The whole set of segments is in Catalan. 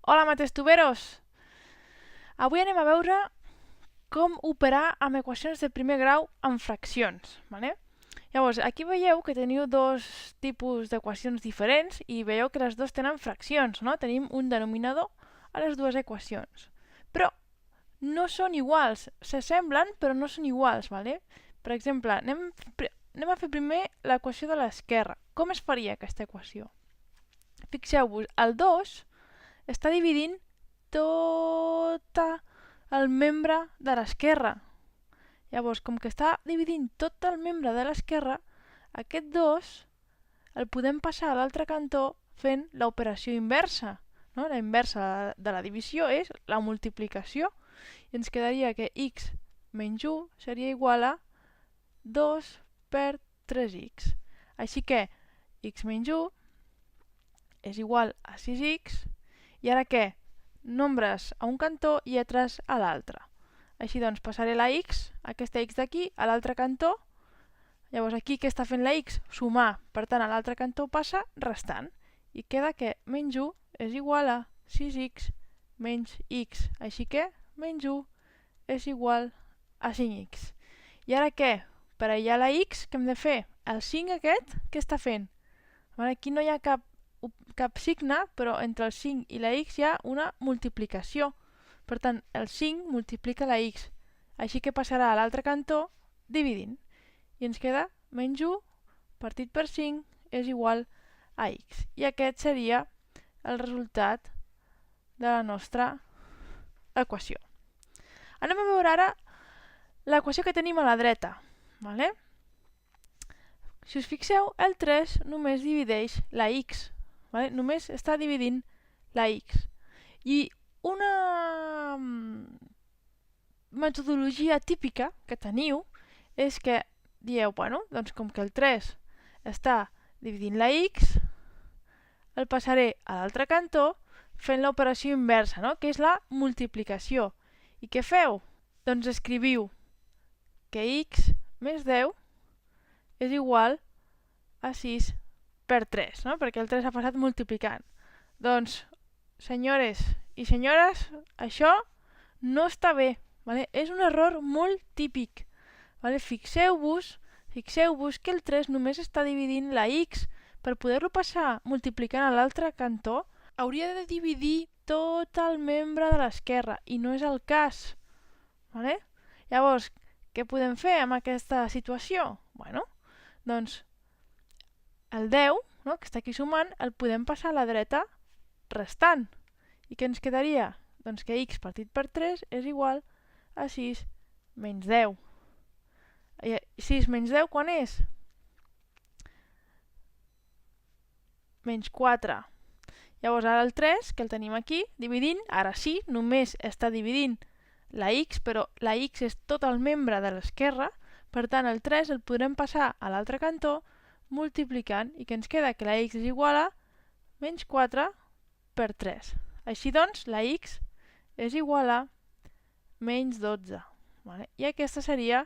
Hola, matestuberos! Avui anem a veure com operar amb equacions de primer grau amb fraccions. Llavors, aquí veieu que teniu dos tipus d'equacions diferents i veieu que les dues tenen fraccions, no? Tenim un denominador a les dues equacions. Però no són iguals, s'assemblen però no són iguals. Per exemple, anem a fer primer l'equació de l'esquerra. Com es faria aquesta equació? Fixeu-vos, el 2 està dividint tot el membre de l'esquerra. Llavors, com que està dividint tot el membre de l'esquerra, aquest 2 el podem passar a l'altre cantó fent l'operació inversa. La inversa de la divisió és la multiplicació. I ens quedaria que x menys 1 seria igual a 2 per 3x. Així que x menys 1 és igual a 6x. I ara què? Nombres a un cantó, lletres a l'altre. Així doncs passaré la x, aquesta x d'aquí, a l'altre cantó. Llavors aquí què està fent la x? Sumar. Per tant, a l'altre cantó passa restant. I queda que menys 1 és igual a 6x menys x. Així que menys 1 és igual a 5x. I ara què? Per aïllar la x, què hem de fer? El 5 aquest, què està fent? Aquí no hi ha cap signe, però entre el 5 i la x hi ha una multiplicació. Per tant, el 5 multiplica la x. Així que passarà a l'altre cantó dividint. I ens queda menys 1 partit per 5 és igual a x. I aquest seria el resultat de la nostra equació. Anem a veure ara l'equació que tenim a la dreta. Si us fixeu, el 3 només divideix la x. Només està dividint la x. I una metodologia típica que teniu és que dieu, doncs com que el 3 està dividint la x, el passaré a l'altre cantó fent l'operació inversa, que és la multiplicació. I què feu? Doncs escriviu que x més 10 és igual a 6 per 3, perquè el 3 ha passat multiplicant. Doncs, senyores i senyores, això no està bé. És un error molt típic. Fixeu-vos que el 3 només està dividint la x. Per poder-lo passar multiplicant a l'altre cantó, hauria de dividir tot el membre de l'esquerra, i no és el cas. Llavors, què podem fer amb aquesta situació? Doncs el 10, que està aquí sumant, el podem passar a la dreta restant. I què ens quedaria? Doncs que x partit per 3 és igual a 6 menys 10. 6 menys 10 quan és? Menys 4. Llavors ara el 3, que el tenim aquí, dividint, ara sí, només està dividint la x, però la x és tot el membre de l'esquerra, per tant el 3 el podrem passar a l'altre cantó multiplicant, i que ens queda que la x és igual a menys 4 per 3. Així doncs, la x és igual a menys 12. I aquesta seria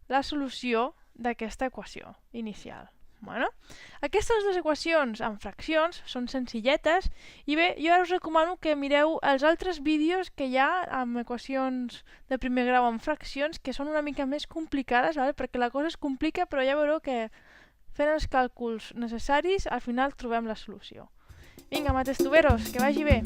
la solució d'aquesta equació inicial. Aquestes dues equacions amb fraccions són senzilletes i bé, jo ara us recomano que mireu els altres vídeos que hi ha amb equacions de primer grau amb fraccions que són una mica més complicades, perquè la cosa es complica, però ja veureu que fent els càlculs necessaris al final trobem la solució. Vinga, matestuberos, que vagi bé!